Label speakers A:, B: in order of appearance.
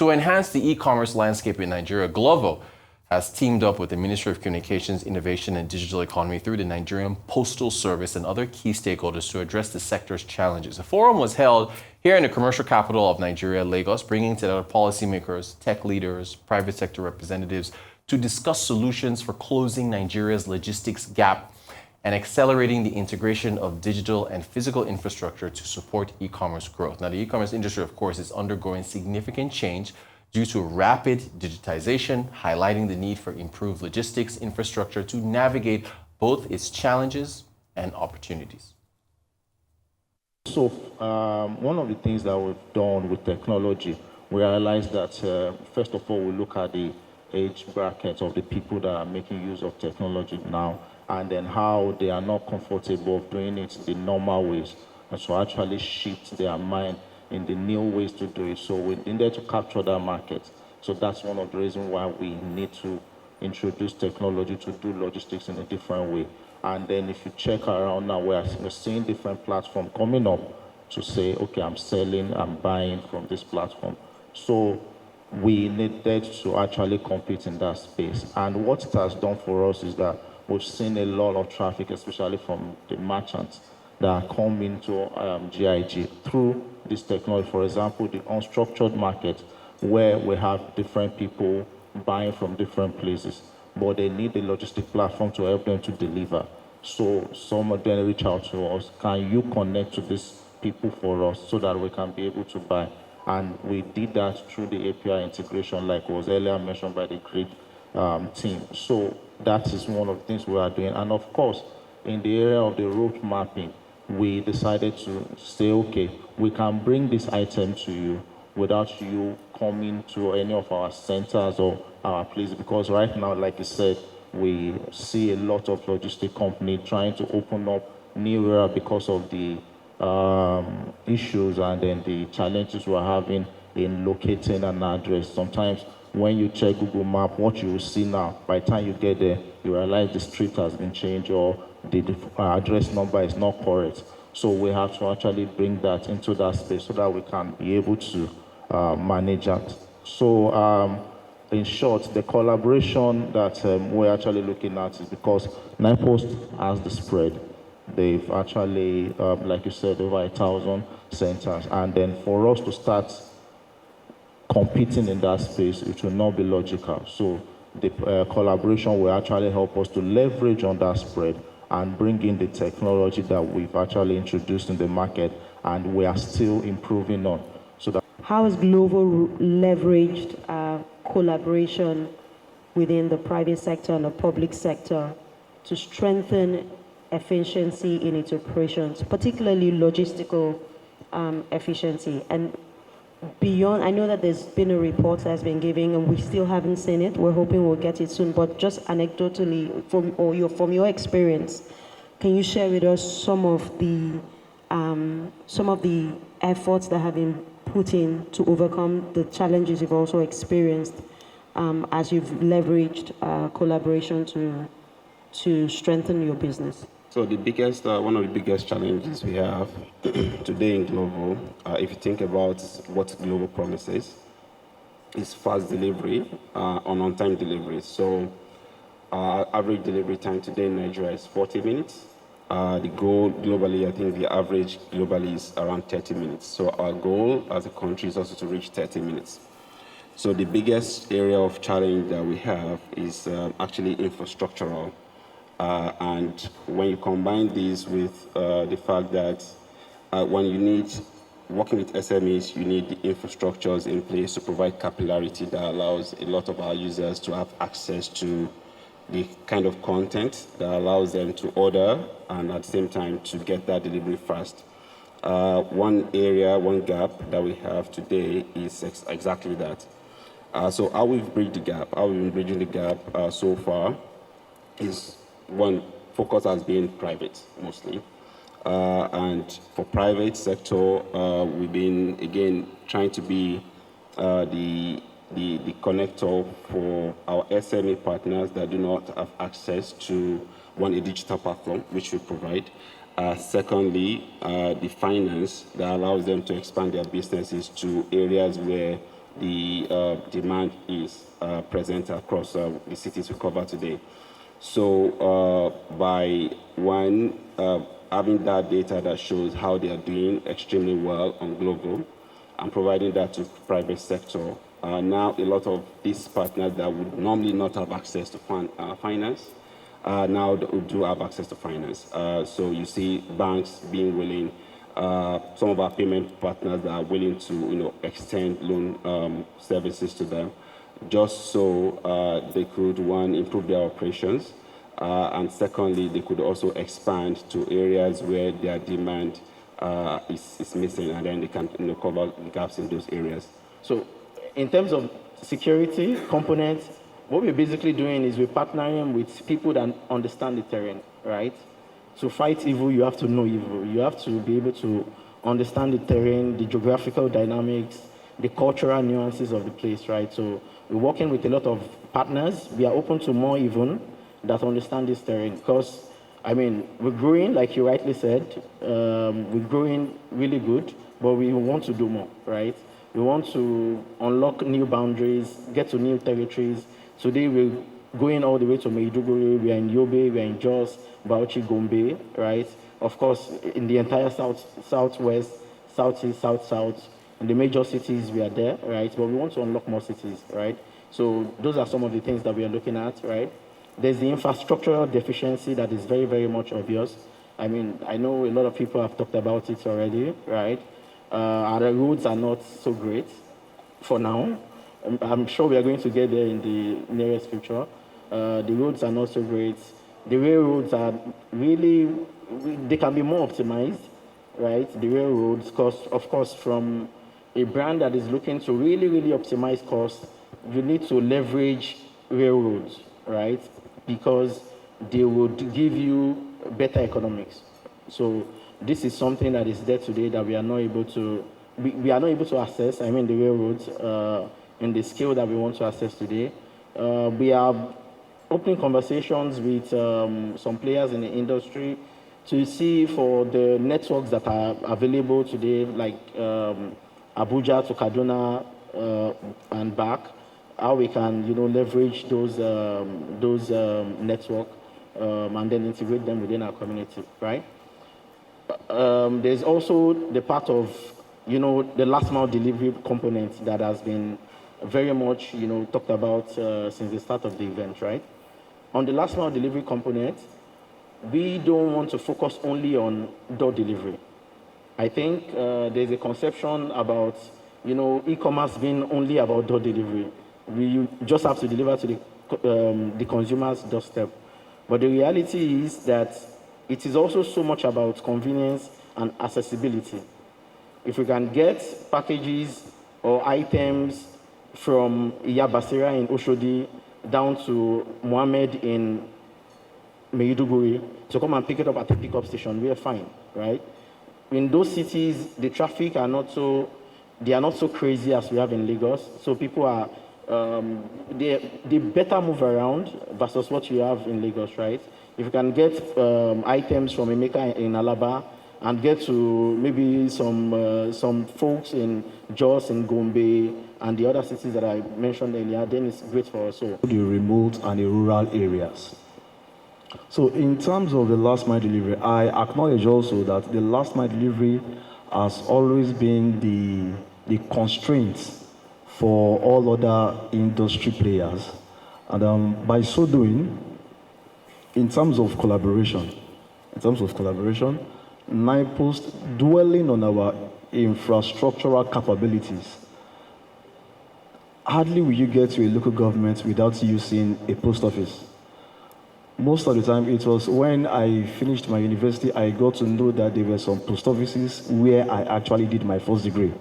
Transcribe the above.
A: To enhance the e-commerce landscape in Nigeria, Glovo has teamed up with the Ministry of Communications, Innovation and Digital Economy through the Nigerian Postal Service and other key stakeholders to address the sector's challenges. A forum was held here in the commercial capital of Nigeria, Lagos, bringing together policymakers, tech leaders, private sector representatives to discuss solutions for closing Nigeria's logistics gap and accelerating the integration of digital and physical infrastructure to support e-commerce growth. Now, the e-commerce industry, of course, is undergoing significant change due to rapid digitization, highlighting the need for improved logistics infrastructure to navigate both its challenges and opportunities.
B: So one of the things that we've done with technology, we realized that first of all, we look at the age bracket of the people that are making use of technology now, and then how they are not comfortable doing it the normal ways, and so actually shift their mind in the new ways to do it. So we needed to capture that market. So that's one of the reasons why we need to introduce technology to do logistics in a different way. And then if you check around now, we're seeing different platforms coming up to say, okay, I'm selling, I'm buying from this platform. So we needed to actually compete in that space. And what it has done for us is that we've seen a lot of traffic, especially from the merchants that are coming to GIG through this technology. For example, the unstructured market, where we have different people buying from different places, but they need a logistic platform to help them to deliver. So some of them reach out to us, can you connect to these people for us so that we can be able to buy? And we did that through the API integration, like was earlier mentioned by the great team. So that is one of the things we are doing. And of course, in the area of the route mapping, we decided to say, okay, we can bring this item to you without you coming to any of our centers or our places, because right now, like you said, we see a lot of logistic companies trying to open up new area because of the issues and then the challenges we're having in locating an address. Sometimes when you check Google Map, what you will see now, by the time you get there, you realize the street has been changed or the address number is not correct. So we have to actually bring that into that space so that we can be able to manage that. So in short, the collaboration that we're actually looking at is because NIPOST has the spread. They've actually, like you said, over 1,000 centers. And then for us to start competing in that space, it will not be logical. So the collaboration will actually help us to leverage on that spread and bring in the technology that we've actually introduced in the market and we are still improving on. So that
C: how has Glovo leveraged collaboration within the private sector and the public sector to strengthen efficiency in its operations, particularly logistical efficiency? And beyond, I know that there's been a report that's been given and we still haven't seen it. We're hoping we'll get it soon, but just anecdotally, from your experience, can you share with us some of the efforts that have been put in to overcome the challenges you've also experienced as you've leveraged collaboration to strengthen your business?
D: So the biggest, one of the biggest challenges we have today in Glovo, if you think about what Glovo promises, is fast delivery on-time delivery. So average delivery time today in Nigeria is 40 minutes. The goal globally, I think the average globally is around 30 minutes. So our goal as a country is also to reach 30 minutes. So the biggest area of challenge that we have is actually infrastructural. And when you combine this with the fact that when you need, working with SMEs, you need the infrastructures in place to provide capillarity that allows a lot of our users to have access to the kind of content that allows them to order and at the same time to get that delivery fast. One area, one gap that we have today is exactly that. So how we've bridged the gap, how we've been bridging the gap so far is, one, focus has been private mostly. And for private sector, we've been, again, trying to be the connector for our SME partners that do not have access to, one, a digital platform, which we provide. Secondly, the finance that allows them to expand their businesses to areas where the demand is present across the cities we cover today. So by having that data that shows how they are doing extremely well on global and providing that to private sector, now a lot of these partners that would normally not have access to finance now do have access to finance. So you see banks being willing, some of our payment partners that are willing to extend loan services to them, just so they could, one, improve their operations, and secondly, they could also expand to areas where their demand is missing, and then they can cover gaps in those areas.
E: So in terms of security components, what we're basically doing is we're partnering with people that understand the terrain, right? To fight evil, you have to know evil. You have to be able to understand the terrain, the geographical dynamics, the cultural nuances of the place, right? So we're working with a lot of partners. We are open to more even that understand this terrain because, I mean, we're growing, like you rightly said, we're growing really good, but we want to do more, right? We want to unlock new boundaries, get to new territories. Today we're going all the way to Maiduguri, we are in Yobe, we are in Jos, Bauchi, Gombe, right? Of course, in the entire southwest, southeast, south, in the major cities we are there, right? But we want to unlock more cities, right? So those are some of the things that we are looking at, right? There's the infrastructural deficiency that is very, very much obvious. I mean, I know a lot of people have talked about it already, right? Our roads are not so great for now. I'm sure we are going to get there in the nearest future. The roads are not so great. The railroads are really, they can be more optimized, right? The railroads, of course, from a brand that is looking to really, really optimize costs, you need to leverage railroads, right? Because they would give you better economics. So this is something that is there today that we are not able to, we are not able to access, I mean the railroads, in the scale that we want to access today. We are opening conversations with some players in the industry to see for the networks that are available today, like Abuja to Kaduna and back, how we can leverage those network and then integrate them within our community, right? There's also the part of the last mile delivery component that has been very much talked about since the start of the event, right? On the last mile delivery component, we don't want to focus only on door delivery. I think there's a conception about e-commerce being only about door delivery. You just have to deliver to the consumer's doorstep. But the reality is that it is also so much about convenience and accessibility. If we can get packages or items from Iyabasira in Oshodi down to Mohammed in Maiduguri to come and pick it up at the pickup station, we are fine, right? In those cities, the traffic are not so crazy as we have in Lagos. So people are, they better move around versus what you have in Lagos, right? If you can get items from Emeka in Alaba and get to maybe some folks in Jos and Gombe and the other cities that I mentioned earlier, then it's great for us. So
B: the remote and the rural areas. So in terms of the last mile delivery, I acknowledge also that the last mile delivery has always been the constraints for all other industry players. And by so doing, in terms of collaboration, NIPOST dwelling on our infrastructural capabilities, hardly will you get to a local government without using a post office. Most of the time, it was when I finished my university, I got to know that there were some post offices where I actually did my first degree.